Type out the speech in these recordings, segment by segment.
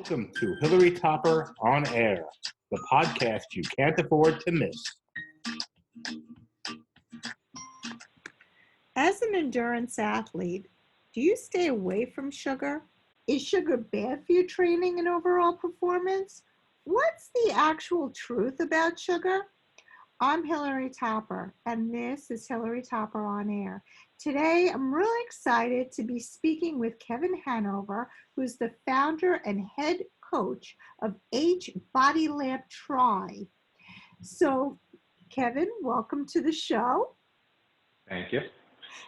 Welcome to Hilary Topper On Air, the podcast you can't afford to miss. As an endurance athlete, do you stay away from sugar? Is sugar bad for your training and overall performance? What's the actual truth about sugar? I'm Hilary Topper, and this is Hilary Topper On Air. Today, I'm really excited to be speaking with Kevin Hanover, who's the founder and head coach of HBodyLab Try. So, Kevin, welcome to the show. Thank you.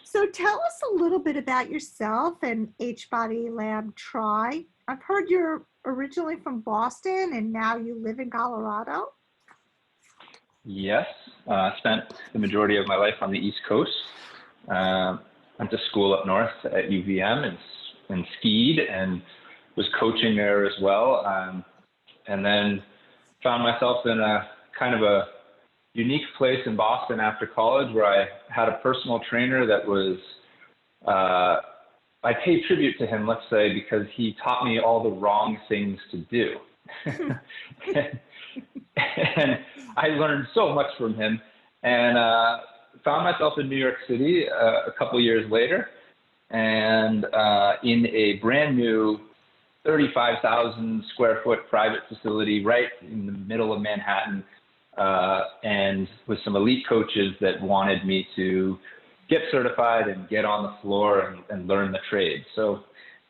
So tell us a little bit about yourself and HBodyLab Try. I've heard you're originally from Boston and now you live in Colorado. Yes, spent the majority of my life on the East Coast. Went to school up north at UVM and skied and was coaching there as well. And then found myself in a kind of a unique place in Boston after college where I had a personal trainer that was, I pay tribute to him, let's say, because he taught me all the wrong things to do. And I learned so much from him and found myself in New York City a couple years later and in a brand new 35,000 square foot private facility right in the middle of Manhattan. And with some elite coaches that wanted me to get certified and get on the floor and learn the trade. So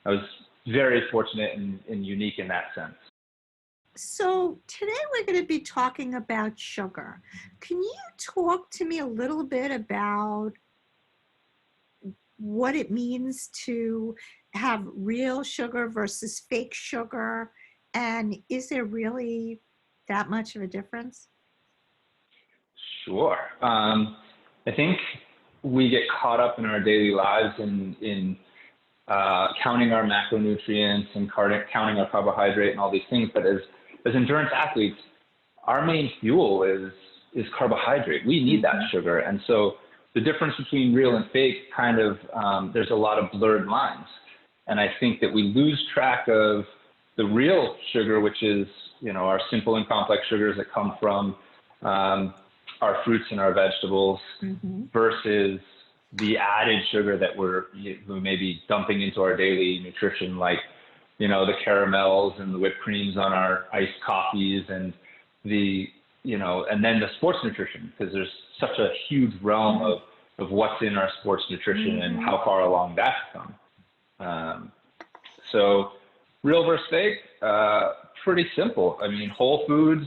I was very fortunate and unique in that sense. So today we're going to be talking about sugar. Can you talk to me a little bit about what it means to have real sugar versus fake sugar? And is there really that much of a difference? Sure. I think we get caught up in our daily lives in counting our macronutrients and counting our carbohydrate and all these things. But as endurance athletes, our main fuel is carbohydrate. We need that sugar. And so the difference between real and fake kind of, there's a lot of blurred lines. And I think that we lose track of the real sugar, which is, our simple and complex sugars that come from our fruits and our vegetables versus the added sugar that we may be dumping into our daily nutrition, like, the caramels and the whipped creams on our iced coffees and and then the sports nutrition, because there's such a huge realm of what's in our sports nutrition and how far along that's come. So real versus fake, pretty simple. I mean, whole foods,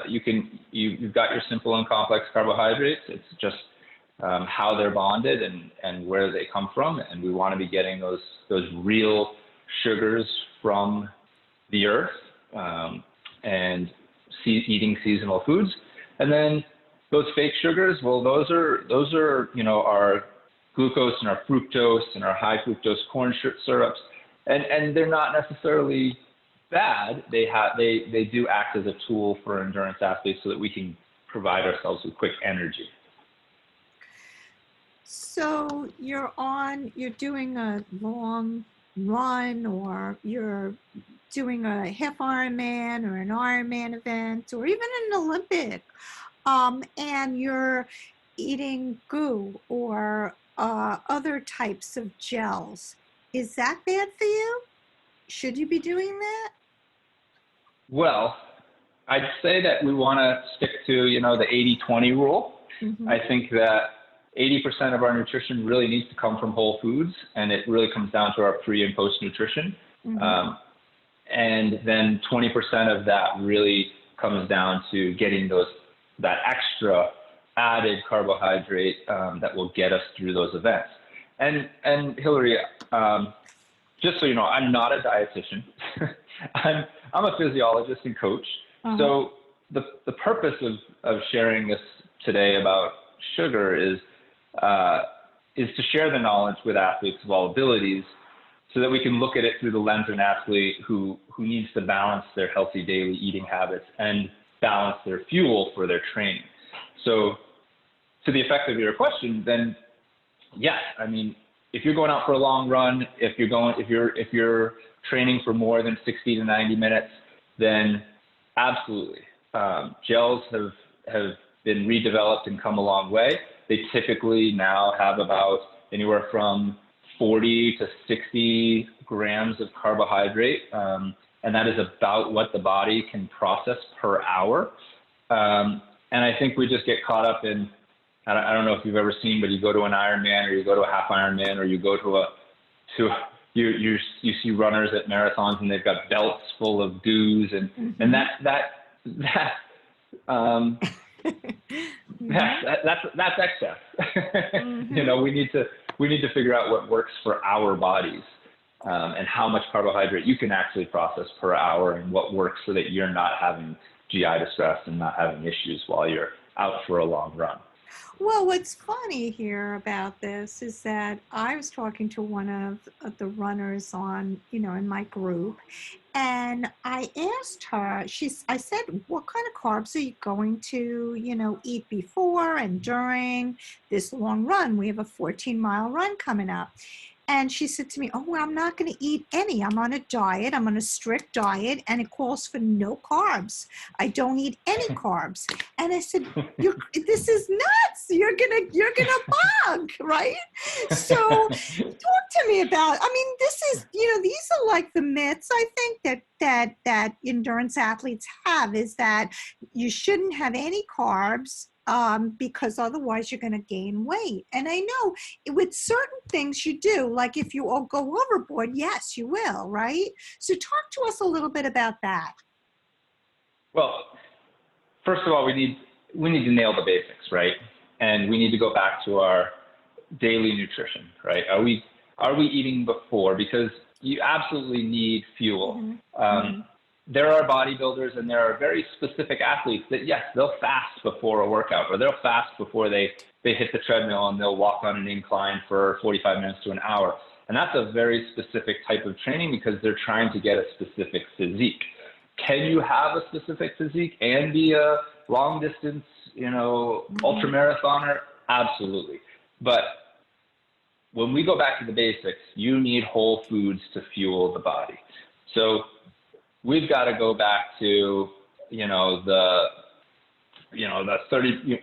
you've got your simple and complex carbohydrates. It's just how they're bonded and where they come from. And we want to be getting those real sugars from the earth and eating seasonal foods. And then those fake sugars, well, those are our glucose and our fructose and our high fructose corn syrups. And they're not necessarily bad. They do act as a tool for endurance athletes so that we can provide ourselves with quick energy. So you're doing a long run, or you're doing a half Ironman or an Ironman event, or even an Olympic, and you're eating goo or other types of gels. Is that bad for you? Should you be doing that? Well, I'd say that we want to stick to, the 80-20 rule. I think that 80% of our nutrition really needs to come from whole foods, and it really comes down to our pre and post nutrition. And then 20% of that really comes down to getting that extra added carbohydrate that will get us through those events. And Hilary, just so you know, I'm not a dietitian. I'm a physiologist and coach. So the purpose of sharing this today about sugar is to share the knowledge with athletes of all abilities so that we can look at it through the lens of an athlete who needs to balance their healthy daily eating habits and balance their fuel for their training. So to the effect of your question, then yes, I mean, if you're going out for a long run, if you're training for more than 60 to 90 minutes, then absolutely. Gels have been redeveloped and come a long way. They typically now have about anywhere from 40 to 60 grams of carbohydrate, and that is about what the body can process per hour. And I think we just get caught up in, I don't know if you've ever seen, but you go to an Ironman or you go to a half Ironman or you go you see runners at marathons and they've got belts full of goos and that's excess. You know, we need to figure out what works for our bodies, and how much carbohydrate you can actually process per hour and what works so that you're not having GI distress and not having issues while you're out for a long run. Well, what's funny here about this is that I was talking to one of the runners on, in my group, and I asked her, I said, what kind of carbs are you going to, eat before and during this long run? We have a 14-mile run coming up. And she said to me, oh, well, I'm not going to eat any. I'm on a diet. I'm on a strict diet, and it calls for no carbs. I don't eat any carbs. And I said, this is nuts. You're gonna bug, right? So talk to me about, this is, these are like the myths I think that endurance athletes have, is that you shouldn't have any carbs, because otherwise you're going to gain weight. And I know with certain things you do, like if you all go overboard, yes, you will, right? So talk to us a little bit about that. Well, first of all, we need to nail the basics, right? And we need to go back to our daily nutrition, right? Are we eating before? Because you absolutely need fuel. There are bodybuilders and there are very specific athletes that, yes, they'll fast before a workout, or they'll fast before they hit the treadmill and they'll walk on an incline for 45 minutes to an hour. And that's a very specific type of training because they're trying to get a specific physique. Can you have a specific physique and be a long distance, ultra marathoner? Absolutely. But when we go back to the basics, you need whole foods to fuel the body. So we've got to go back to, the 30,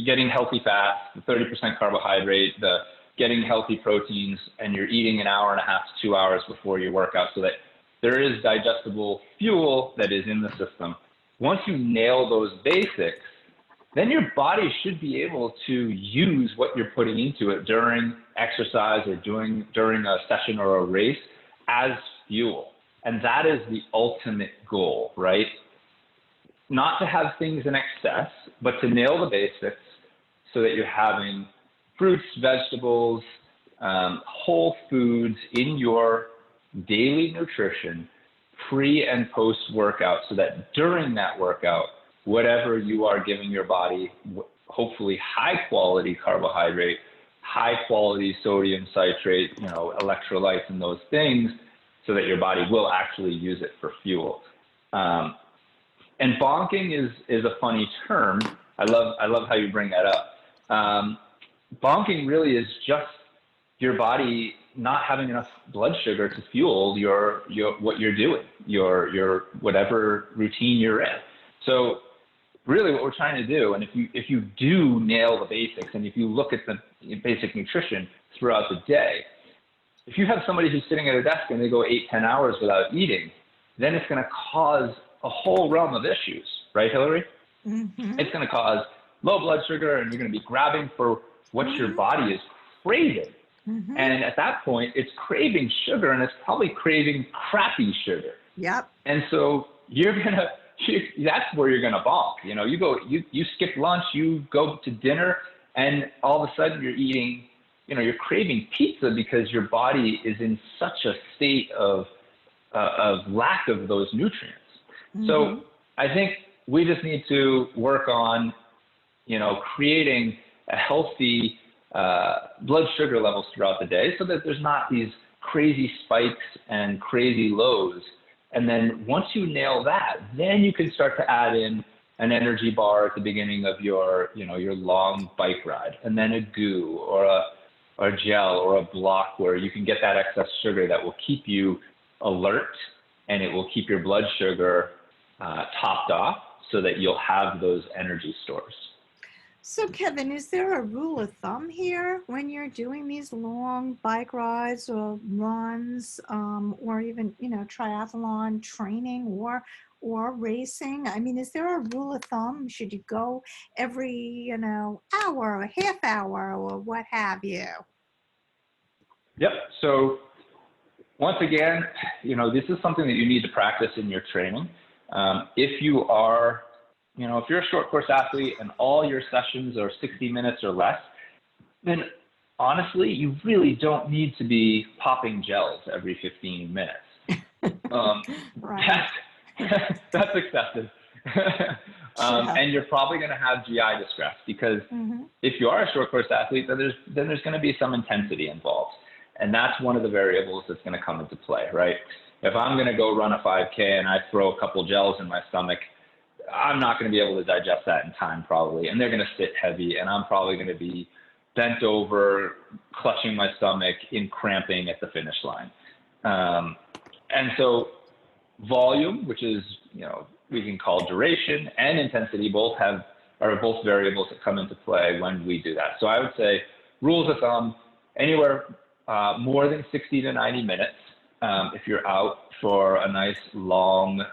getting healthy fats, the 30% carbohydrate, the getting healthy proteins, and you're eating an hour and a half to 2 hours before your workout so that there is digestible fuel that is in the system. Once you nail those basics, then your body should be able to use what you're putting into it during exercise or during a session or a race as fuel. And that is the ultimate goal, right? Not to have things in excess, but to nail the basics so that you're having fruits, vegetables, whole foods in your daily nutrition pre and post workout, so that during that workout, whatever you are giving your body, hopefully high quality carbohydrate, high quality sodium citrate, electrolytes and those things, so that your body will actually use it for fuel. And bonking is a funny term. I love how you bring that up. Bonking really is just your body not having enough blood sugar to fuel your what you're doing, your whatever routine you're in. So really what we're trying to do, and if you do nail the basics, and if you look at the basic nutrition throughout the day, if you have somebody who's sitting at a desk and they go 8-10 hours without eating, then it's going to cause a whole realm of issues, right, Hilary? It's going to cause low blood sugar, and you're going to be grabbing for what your body is craving. And at that point, it's craving sugar, and it's probably craving crappy sugar. Yep. And so that's where you're going to bonk. You skip lunch, you go to dinner, and all of a sudden you're eating, you're craving pizza because your body is in such a state of lack of those nutrients. So I think we just need to work on, creating a healthy blood sugar levels throughout the day so that there's not these crazy spikes and crazy lows. And then once you nail that, then you can start to add in an energy bar at the beginning of your long bike ride, and then a goo or a gel or a block where you can get that excess sugar that will keep you alert, and it will keep your blood sugar topped off so that you'll have those energy stores. So Kevin, is there a rule of thumb here when you're doing these long bike rides or runs, or even, triathlon training or racing? I mean, is there a rule of thumb? Should you go every, hour or half hour or what have you? Yep. So once again, this is something that you need to practice in your training. If you are, if you're a short course athlete and all your sessions are 60 minutes or less, then honestly, you really don't need to be popping gels every 15 minutes. Right. That's excessive. And you're probably going to have GI distress because if you are a short course athlete, then there's going to be some intensity involved. And that's one of the variables that's going to come into play, right? If I'm going to go run a 5K and I throw a couple gels in my stomach, I'm not going to be able to digest that in time probably. And they're going to sit heavy, and I'm probably going to be bent over, clutching my stomach in cramping at the finish line. And so volume, which is, we can call duration, and intensity are both variables that come into play when we do that. So I would say rules of thumb, anywhere more than 60 to 90 minutes. If you're out for a nice long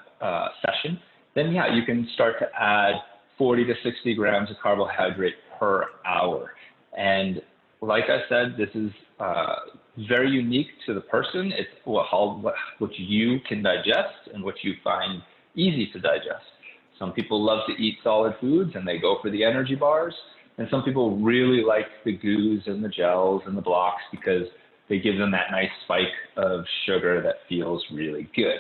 session, then yeah, you can start to add 40 to 60 grams of carbohydrate per hour. And like I said, this is very unique to the person. It's what you can digest and what you find easy to digest. Some people love to eat solid foods and they go for the energy bars. And some people really like the goos and the gels and the blocks because they give them that nice spike of sugar that feels really good.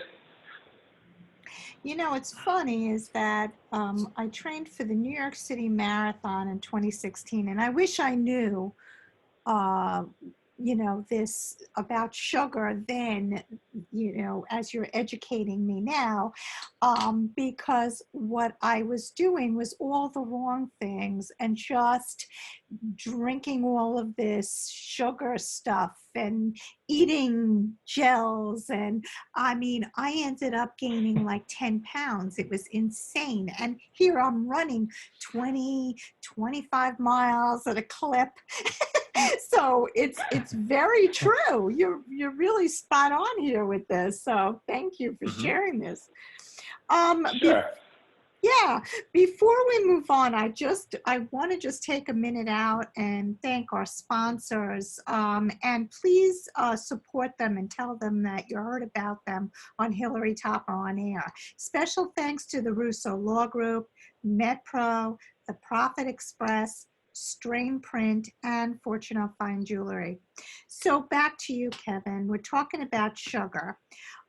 What's funny is that I trained for the New York City Marathon in 2016, and I wish I knew, this about sugar then, as you're educating me now, because what I was doing was all the wrong things and just drinking all of this sugar stuff and eating gels. And I mean, I ended up gaining like 10 pounds. It was insane. And here I'm running 20, 25 miles at a clip. So it's very true. You're really spot on here with this. So thank you for sharing this. Sure. Yeah, before we move on, I want to just take a minute out and thank our sponsors, and please support them and tell them that you heard about them on Hilary Topper On Air. Special thanks to the Russo Law Group, MedPro, The Profit Express, Strain Print, and Fortune Fine Jewelry. So back to you, Kevin. We're talking about sugar.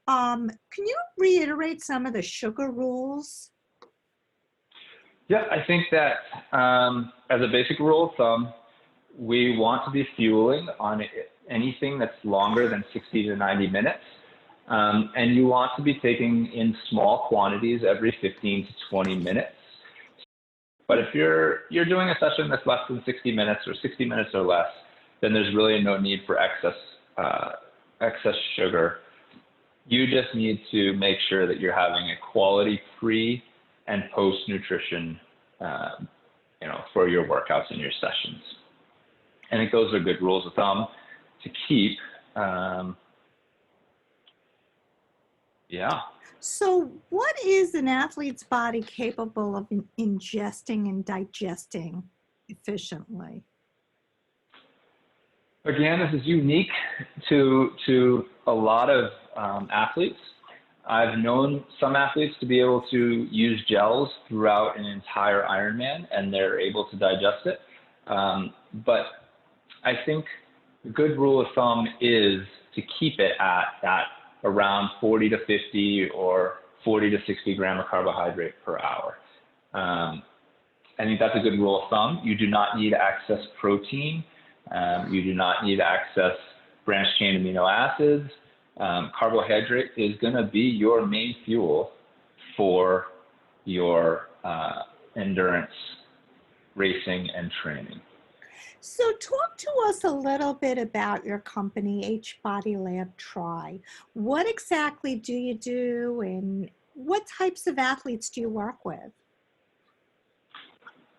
Can you reiterate some of the sugar rules? Yeah, I think that as a basic rule of thumb, we want to be fueling on anything that's longer than 60 to 90 minutes. And you want to be taking in small quantities every 15 to 20 minutes. But if you're doing a session that's less than 60 minutes or 60 minutes or less, then there's really no need for excess sugar. You just need to make sure that you're having a quality pre and post nutrition, for your workouts and your sessions. I think those are good rules of thumb to keep. Yeah. So what is an athlete's body capable of ingesting and digesting efficiently? Again, this is unique to a lot of athletes. I've known some athletes to be able to use gels throughout an entire Ironman, and they're able to digest it. But I think the good rule of thumb is to keep it at that around 40 to 50 or 40 to 60 gram of carbohydrate per hour. I think that's a good rule of thumb. You do not need to access protein. You do not need to access branched chain amino acids. Carbohydrate is going to be your main fuel for your endurance racing and training. So talk to us a little bit about your company, HBodyLab Try. What exactly do you do and what types of athletes do you work with?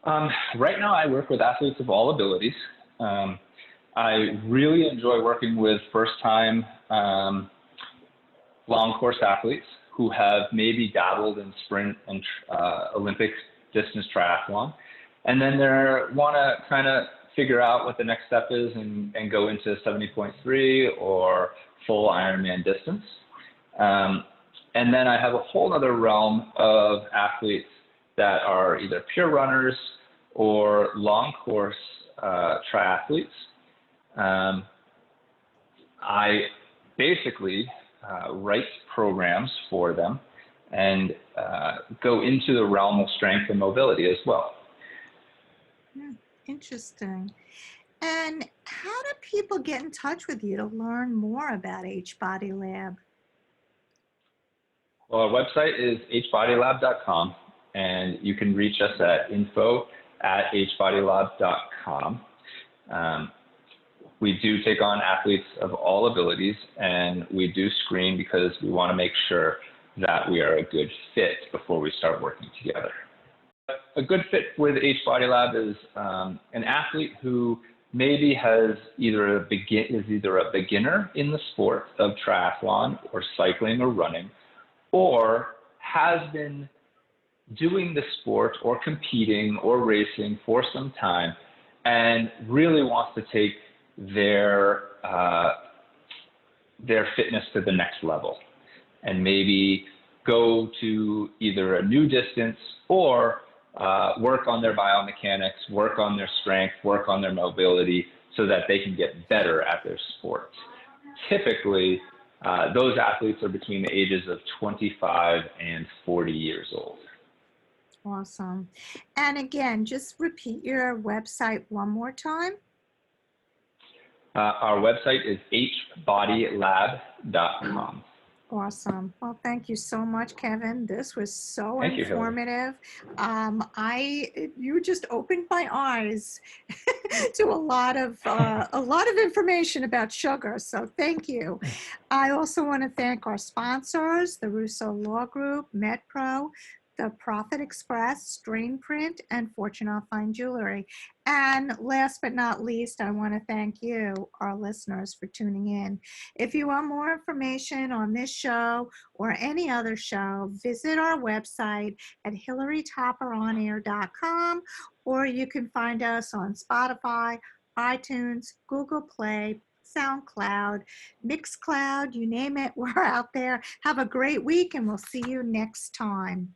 Right now, I work with athletes of all abilities. I really enjoy working with first-time long course athletes who have maybe dabbled in sprint and Olympic distance triathlon, and then they want to kind of figure out what the next step is and go into 70.3 or full Ironman distance. And then I have a whole other realm of athletes that are either pure runners or long course triathletes. I basically write programs for them and go into the realm of strength and mobility as well. Interesting. And how do people get in touch with you to learn more about HBodyLab? Well, our website is hbodylab.com, and you can reach us at info@hbodylab.com. We do take on athletes of all abilities, and we do screen because we want to make sure that we are a good fit before we start working together. A good fit with HBodyLab is an athlete who maybe is either a beginner in the sport of triathlon or cycling or running, or has been doing the sport or competing or racing for some time and really wants to take their fitness to the next level and maybe go to either a new distance or work on their biomechanics, work on their strength, work on their mobility so that they can get better at their sport. Typically, those athletes are between the ages of 25 and 40 years old. Awesome. And again, just repeat your website one more time. Our website is hbodylab.com. Awesome. Well, thank you so much, Kevin. This was so Thank you, informative. You just opened my eyes to a lot of information about sugar. So thank you. I also want to thank our sponsors, the Russo Law Group, MedPro, the Profit Express, Strain Print, and Fortune Fine Jewelry. And last but not least, I want to thank you, our listeners, for tuning in. If you want more information on this show or any other show, visit our website at hilarytopperonair.com, or you can find us on Spotify, iTunes, Google Play, SoundCloud, Mixcloud, you name it, we're out there. Have a great week, and we'll see you next time.